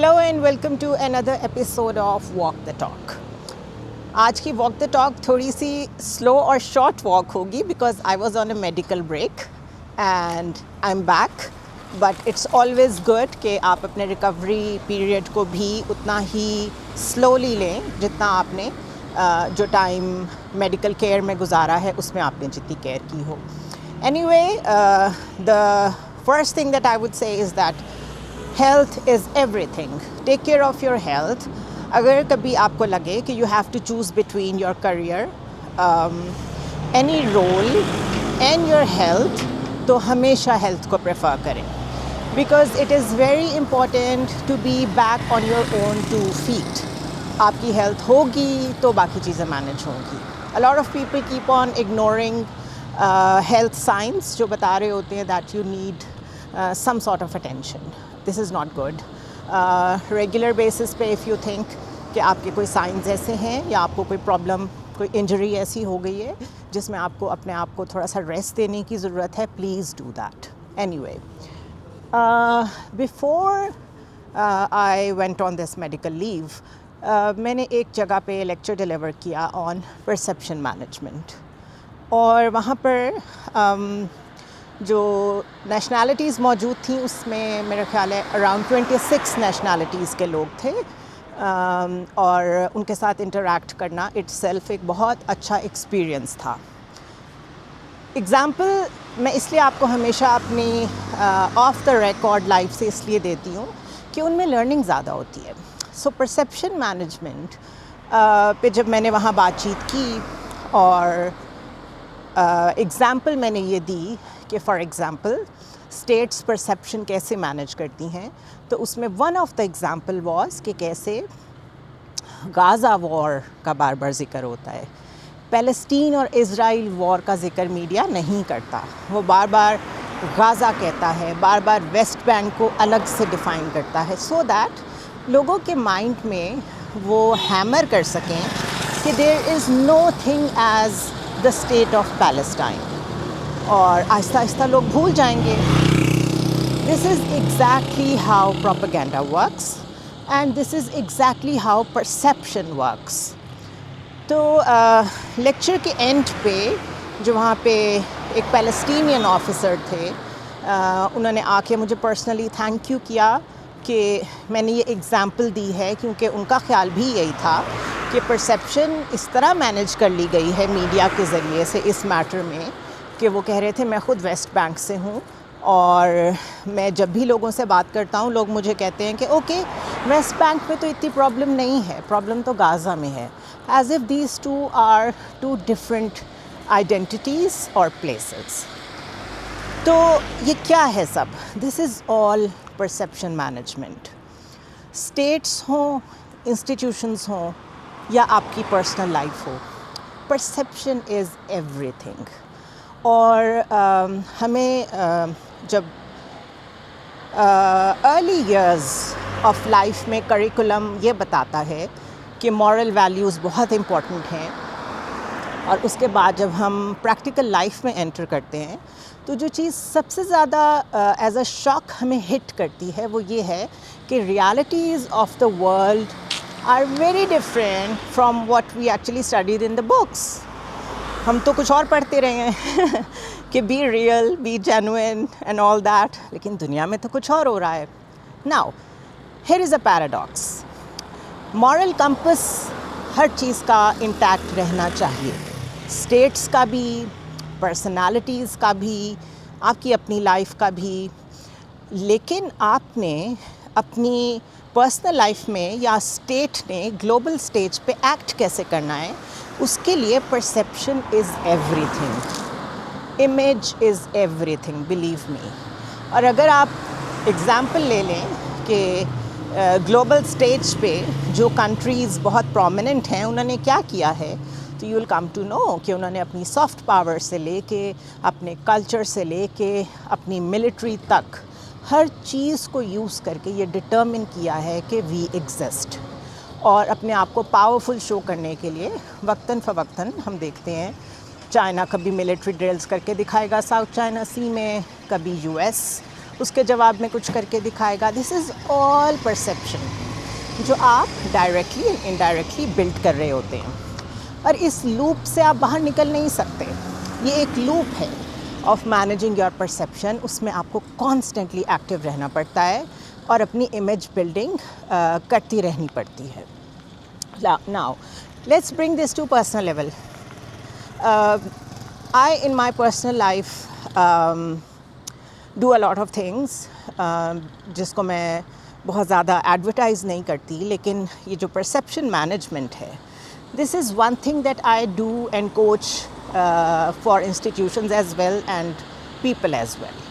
Hello and welcome to another episode of walk the talk. आज की walk the talk थोड़ी सी slow और शॉर्ट वॉक होगी because I was on a medical break and I am back. But it's always good कि आप अपने recovery period को भी उतना ही स्लोली लें जितना आपने जो टाइम मेडिकल केयर में गुजारा है उसमें आपने जितनी केयर की हो। Anyway, the first thing that I would say is that health is everything. Take care of your health. अगर कभी आपको लगे कि you have to choose between your career, any role and your health, तो हमेशा health को prefer करें because it is very important to be back on your own 2 feet। आपकी हेल्थ होगी तो बाकी चीज़ें मैनेज होंगी। A lot of people keep on ignoring health science जो बता रहे होते हैं that you need some sort of attention. This is not good. Regular basis पे if you think कि आपके कोई साइंस ऐसे हैं या आपको कोई प्रॉब्लम, कोई इंजरी ऐसी हो गई है जिसमें आपको अपने आप को थोड़ा सा रेस्ट देने की ज़रूरत है, please do that. Anyway, before I went on this medical leave, मैंने एक जगह पे लेक्चर डिलीवर किया ऑन परसेप्शन मैनेजमेंट और वहाँ पर जो नेशनैलिटीज़ मौजूद थी उसमें मेरा ख्याल है अराउंड 26 नेशनैलिटीज़ के लोग थे और उनके साथ इंटरेक्ट करना इट्सेल्फ एक बहुत अच्छा एक्सपीरियंस था। एग्ज़ाम्पल मैं इसलिए आपको हमेशा अपनी ऑफ द रिकॉर्ड लाइफ से इसलिए देती हूँ कि उनमें लर्निंग ज़्यादा होती है। सो परसेप्शन मैनेजमेंट पे जब मैंने वहाँ बातचीत की और एग्ज़ाम्पल मैंने ये दी कि फॉर एग्ज़ाम्पल स्टेट्स परसेप्शन कैसे मैनेज करती हैं, तो उसमें one of the example was कि कैसे गाज़ा वॉर का बार बार ज़िक्र होता है। फ़लस्तीन और इज़राइल वॉर का ज़िक्र मीडिया नहीं करता, वो बार बार गाज़ा कहता है, बार बार वेस्ट बैंक को अलग से डिफ़ाइन करता है सो दैट लोगों के माइंड में वो हैमर कर सकें कि there is nothing as the state of Palestine, और आहिस्ता आहिस्ता लोग भूल जाएंगे। This is exactly how propaganda works and this is exactly how perception works. तो लेक्चर के एंड पे जो वहाँ पे एक पैलेस्टीनियन ऑफिसर थे, उन्होंने आके मुझे पर्सनली थैंक यू किया कि मैंने ये एग्ज़ाम्पल दी है, क्योंकि उनका ख़्याल भी यही था कि परसेप्शन इस तरह मैनेज कर ली गई है मीडिया के ज़रिए से इस मैटर में कि वो कह रहे थे मैं ख़ुद वेस्ट बैंक से हूँ और मैं जब भी लोगों से बात करता हूँ लोग मुझे कहते हैं कि ओके वेस्ट बैंक में तो इतनी प्रॉब्लम नहीं है, प्रॉब्लम तो गाज़ा में है, as if these two are 2 different identities और प्लेसेस। तो ये क्या है सब? This is all perception management. States हों, इंस्टीट्यूशंस हों या आपकी पर्सनल लाइफ हो, परसेप्शन इज़ एवरीथिंग। और हमें जब अर्ली इयर्स ऑफ लाइफ में करिकुलम ये बताता है कि मॉरल वैल्यूज़ बहुत इम्पॉर्टेंट हैं, और उसके बाद जब हम प्रैक्टिकल लाइफ में एंटर करते हैं तो जो चीज़ सबसे ज़्यादा एज अ शॉक हमें हिट करती है वो ये है कि realities of the world are very different from what we actually studied in the books. हम तो कुछ और पढ़ते रहे हैं कि be real, be genuine and all that, लेकिन दुनिया में तो कुछ और हो रहा है। Now here is a paradox. Moral compass हर चीज़ का इंटैक्ट रहना चाहिए, स्टेट्स का भी, पर्सनालिटीज़ का भी, आपकी अपनी लाइफ का भी, लेकिन आपने अपनी पर्सनल लाइफ में या स्टेट ने ग्लोबल स्टेज पे एक्ट कैसे करना है, उसके लिए perception is everything, image is everything, believe me. और अगर आप एग्ज़ाम्पल ले लें कि ग्लोबल स्टेज पे जो कंट्रीज़ बहुत प्रोमिनेंट हैं उन्होंने क्या किया है, तो you will come to know कि उन्होंने अपनी सॉफ्ट पावर से लेके, अपने कल्चर से लेके, अपनी मिलिट्री तक हर चीज़ को यूज़ करके ये डिटर्मिन किया है कि वी एग्जिस्ट। और अपने आप को पावरफुल शो करने के लिए वक्तन फ़वक्तन हम देखते हैं चाइना कभी मिलिट्री ड्रिल्स करके दिखाएगा साउथ चाइना सी में, कभी यूएस اس کے جواب میں کچھ کر کے دکھائے گا. دس از آل پرسیپشن جو آپ ڈائریکٹلی اینڈ انڈائریکٹلی بلڈ کر رہے ہوتے ہیں, اور اس لوپ سے آپ باہر نکل نہیں سکتے. یہ ایک لوپ ہے آف مینیجنگ یور پرسیپشن. اس میں آپ کو کانسٹنٹلی ایکٹیو رہنا پڑتا ہے اور اپنی امیج بلڈنگ کرتی رہنی پڑتی ہے. Now let's bring this to personal level. I in my personal life do a lot of things جس کو میں بہت زیادہ ایڈورٹائز نہیں کرتی, لیکن یہ جو پرسیپشن مینجمنٹ ہے, this is one thing that I do and coach for institutions as well and people as well.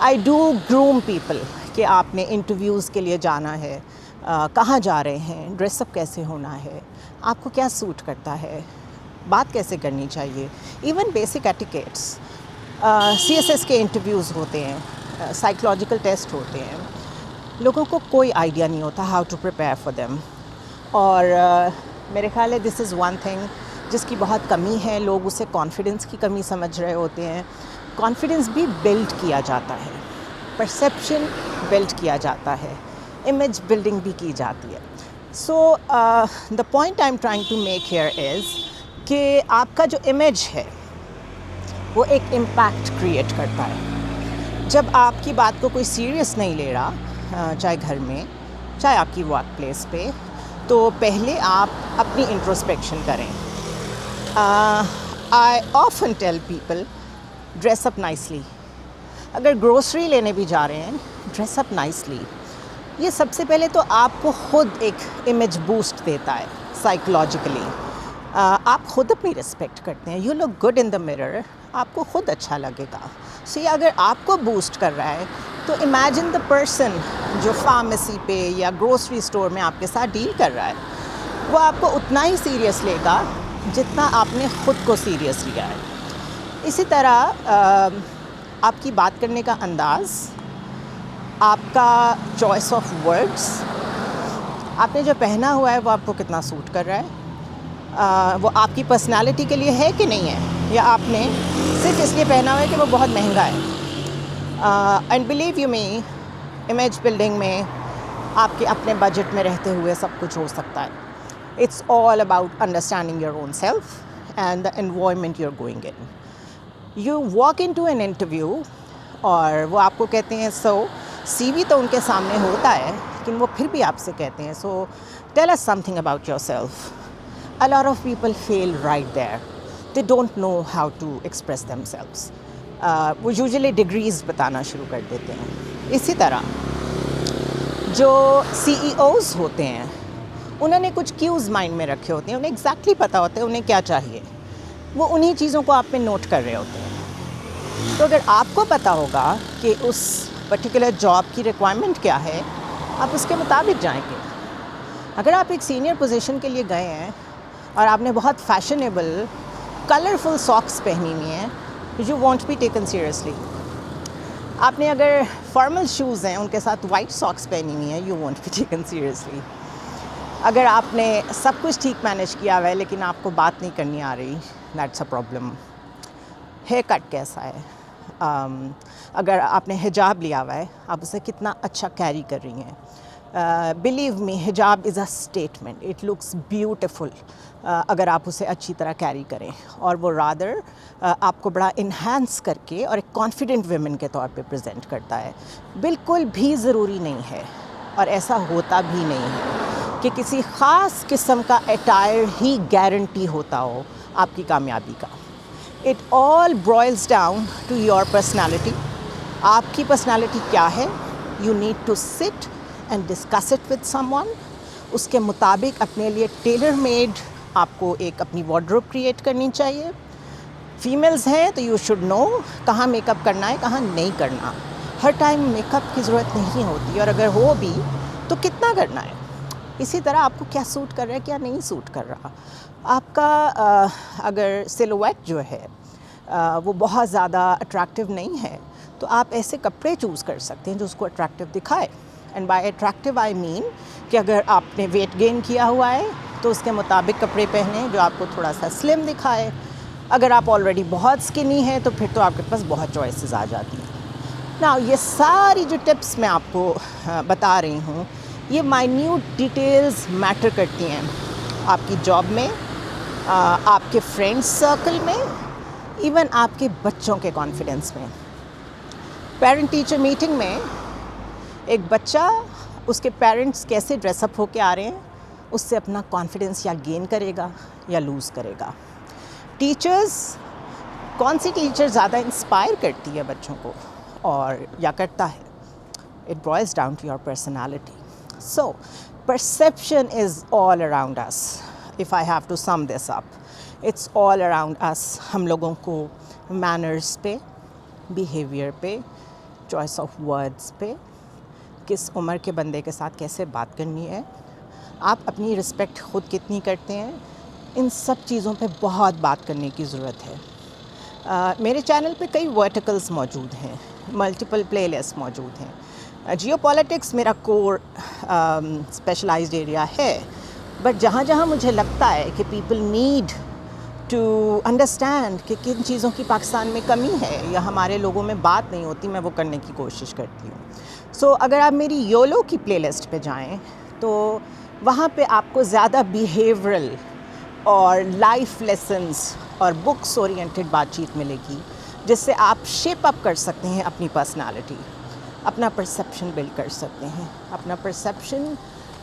I do groom people کہ آپ نے انٹرویوز کے لیے جانا ہے, کہاں جا رہے ہیں, ڈریس اپ کیسے ہونا ہے, آپ کو کیا سوٹ کرتا ہے, بات کیسے کرنی چاہیے, ایون بیسک ایٹیکیٹس. CSS کے انٹرویوز ہوتے ہیں, سائیکولوجیکل ٹیسٹ ہوتے ہیں. لوگوں کو کوئی آئیڈیا نہیں ہوتا how to prepare for them, اور میرے خیال ہے دس از ون تھنگ جس کی بہت کمی ہے. لوگ اسے کانفیڈنس کی کمی سمجھ رہے ہوتے ہیں. کانفیڈنس بھی بلڈ کیا جاتا ہے, پرسیپشن بلڈ کیا جاتا ہے, امیج بلڈنگ بھی کی جاتی ہے. So the point I am trying to make here is کہ آپ کا جو امیج ہے وہ ایک امپیکٹ کریٹ کرتا ہے. جب آپ کی بات کو کوئی سیریس نہیں لے رہا, چاہے گھر میں چاہے آپ کی ورک پلیس پہ, تو پہلے آپ اپنی انٹروسپیکشن کریں. I often tell people dress up nicely. اگر گروسری لینے بھی جا رہے ہیں, ڈریس اپ نائسلی. یہ سب سے پہلے تو آپ کو خود ایک امیج بوسٹ دیتا ہے سائیکولوجیکلی. آپ خود اپنی رسپیکٹ کرتے ہیں, you look good in the mirror, آپ کو خود اچھا لگے گا. سو یہ اگر آپ کو بوسٹ کر رہا ہے تو امیجن دا پرسن جو فارمیسی پہ یا گروسری اسٹور میں آپ کے ساتھ ڈیل کر رہا ہے, وہ آپ کو اتنا ہی سیریس لے گا جتنا آپ نے خود کو سیریس لیا ہے. اسی طرح آپ کی بات کرنے کا انداز, آپ کا چوائس آف ورڈس, آپ نے جو پہنا ہوا ہے وہ آپ کو کتنا سوٹ کر رہا ہے, وہ آپ کی پرسنالٹی کے لیے ہے کہ نہیں ہے, یا آپ نے صرف اس لیے پہنا ہوا ہے کہ وہ بہت مہنگا ہے. And believe you me, image building میں آپ کے اپنے بجٹ میں رہتے ہوئے سب کچھ ہو سکتا ہے. It's all about understanding your own self and the environment you are going in. You walk into an interview اور وہ آپ کو کہتے ہیں, سو سی وی تو ان کے سامنے ہوتا ہے, لیکن وہ پھر بھی آپ سے کہتے ہیں, so tell us something about yourself. A lot of people fail right there. They don't know how to express themselves. وہ یوزلی ڈگریز بتانا شروع کر دیتے ہیں. اسی طرح جو CEOs ہوتے ہیں, انہوں نے کچھ کیوز مائنڈ میں رکھے ہوتے ہیں, انہیں ایگزیکٹلی پتہ ہوتا ہے انہیں کیا چاہیے, وہ انہی چیزوں کو آپ پہ نوٹ کر رہے ہوتے ہیں. تو اگر آپ کو پتہ ہوگا کہ اس پرٹیکولر جاب کی ریکوائرمنٹ کیا ہے, آپ اس کے مطابق جائیں گے. اگر آپ ایک سینئر پوزیشن کے لیے گئے ہیں اور آپ نے بہت فیشنیبل کلرفل ساکس پہنی ہوئی ہیں, you want be taken seriously. آپ نے اگر فارمل شوز ہیں ان کے ساتھ وائٹ ساکس پہنی ہوئی ہیں, you want be taken seriously. اگر آپ نے سب کچھ ٹھیک مینیج کیا ہوا ہے لیکن آپ کو بات نہیں کرنی آ رہی, that's a problem. Hair cut کیسا ہے, اگر آپ نے حجاب لیا ہوا ہے, آپ اسے کتنا اچھا کیری کر رہی ہیں. بلیو می, حجاب is a statement, it looks beautiful اگر آپ اسے اچھی طرح کیری کریں, اور وہ رادر آپ کو بڑا انہینس کر کے اور ایک کانفیڈنٹ ویمن کے طور پہ پریزنٹ کرتا ہے. بالکل بھی ضروری نہیں ہے, اور ایسا ہوتا بھی نہیں ہے کہ کسی خاص قسم کا اٹائر ہی گارنٹی ہوتا ہو آپ کی کامیابی کا. It all boils down to your personality. آپ کی پرسنالٹی کیا ہے, you need to sit and discuss it with someone. اس کے مطابق اپنے لیے ٹیلر میڈ آپ کو ایک اپنی وارڈروب کریٹ کرنی چاہیے. فیمیلز ہیں تو یو شوڈ نو کہاں میک اپ کرنا ہے, کہاں نہیں کرنا. ہر ٹائم میک اپ کی ضرورت نہیں ہوتی, اور اگر ہو بھی تو کتنا کرنا ہے. اسی طرح آپ کو کیا سوٹ کر رہا ہے, کیا نہیں سوٹ کر رہا. آپ کا اگر سلویٹ جو ہے وہ بہت زیادہ اٹریکٹیو نہیں ہے, تو آپ ایسے کپڑے چوز کر سکتے ہیں جو اس کو اٹریکٹیو دکھائے. اینڈ بائی اٹریکٹیو آئی مین کہ اگر آپ نے ویٹ گین کیا ہوا ہے تو اس کے مطابق کپڑے پہنیں جو آپ کو تھوڑا سا سلم دکھائے. اگر آپ آلریڈی بہت اسکنی ہیں تو پھر تو آپ کے پاس بہت چوائسیز آ جاتی ہیں. नाउ ये सारी जो टिप्स मैं आपको बता रही हूँ, ये माइन्यूट डिटेल्स मैटर करती हैं आपकी जॉब में, आपके फ्रेंड्स सर्कल में, इवन आपके बच्चों के कॉन्फिडेंस में. पेरेंट टीचर मीटिंग में एक बच्चा उसके पेरेंट्स कैसे ड्रेसअप होके आ रहे हैं, उससे अपना कॉन्फिडेंस या गेन करेगा या लूज़ करेगा. टीचर्स, कौन सी टीचर ज़्यादा इंस्पायर करती है बच्चों को और या करता है, it boils down to your personality. So perception is all around us. If I have to sum this up, it's all around us. हम लोगों को manners पे, behavior पे, choice of words पे, किस उम्र के बंदे के साथ कैसे बात करनी है, आप अपनी रिस्पेक्ट खुद कितनी करते हैं, इन सब चीज़ों पे बहुत बात करने की ज़रूरत है. मेरे चैनल पे कई वर्टिकल्स मौजूद हैं, मल्टीपल प्लेलिस्ट मौजूद हैं. जियोपॉलिटिक्स मेरा कोर स्पेशलाइज्ड एरिया है, बट जहाँ जहाँ मुझे लगता है कि पीपल नीड टू अंडरस्टैंड कि किन चीज़ों की पाकिस्तान में कमी है या हमारे लोगों में बात नहीं होती, मैं वो करने की कोशिश करती हूँ. सो अगर आप मेरी योलो की प्लेलिस्ट पे जाएं तो वहाँ पे आपको ज़्यादा बिहेवियरल और लाइफ लेसन्स और बुक्स ओरिएंटेड बातचीत मिलेगी, जिससे आप शेप अप कर सकते हैं अपनी पर्सनालिटी, अपना परसेप्शन बिल्ड कर सकते हैं, अपना परसेप्शन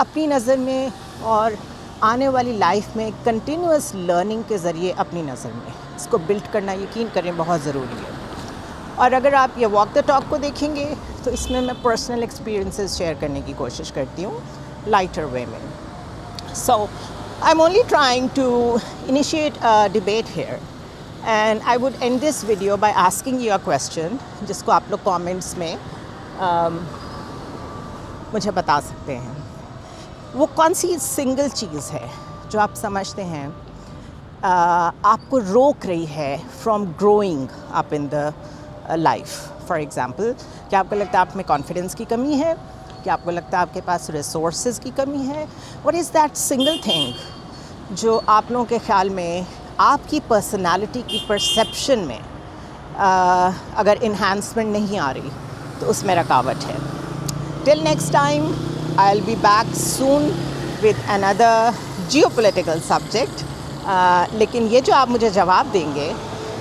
अपनी नज़र में और आने वाली लाइफ में कंटिन्यूस लर्निंग के ज़रिए अपनी नज़र में इसको बिल्ड करना, यकीन करें, बहुत ज़रूरी है. और अगर आप ये वॉक द टॉक को देखेंगे तो इसमें मैं पर्सनल एक्सपीरियंसेस शेयर करने की कोशिश करती हूँ, लाइटर वे में. So I am only trying to initiate a debate here, and I would end this video by asking you a question, जिसको आप लोग कमेंट्स में मुझे बता सकते हैं. वो कौन सी सिंगल चीज़ है जो आप समझते हैं आपको रोक रही है from growing up in the life. For example, क्या आपको लगता है आप में कॉन्फिडेंस की कमी है, क्या आपको लगता है आपके पास रिसोर्सेज की कमी है? What is that single thing जो आप लोगों के ख़्याल में आपकी पर्सनालिटी की परसेप्शन में अगर इन्हांसमेंट नहीं आ रही तो उसमें रुकावट है. Till next time, I'll be back soon with another geopolitical subject. लेकिन ये जो आप मुझे जवाब देंगे,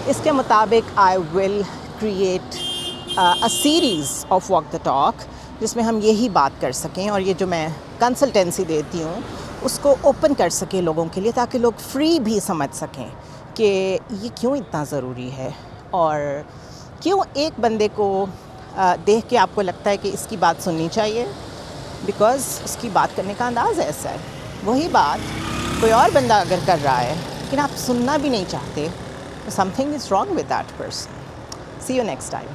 इसके मुताबिक I will create a series of Walk the Talk, जिसमें हम यही बात कर सकें और ये जो मैं कंसल्टेंसी देती हूँ उसको ओपन कर सकें लोगों के लिए, ताकि लोग फ्री भी समझ सकें कि ये क्यों इतना ज़रूरी है और क्यों एक बंदे को देख के आपको लगता है कि इसकी बात सुननी चाहिए, बिकॉज़ उसकी बात करने का अंदाज़ ऐसा है. वही बात कोई और बंदा अगर कर रहा है लेकिन आप सुनना भी नहीं चाहते, तो something is wrong with that person. See you next time.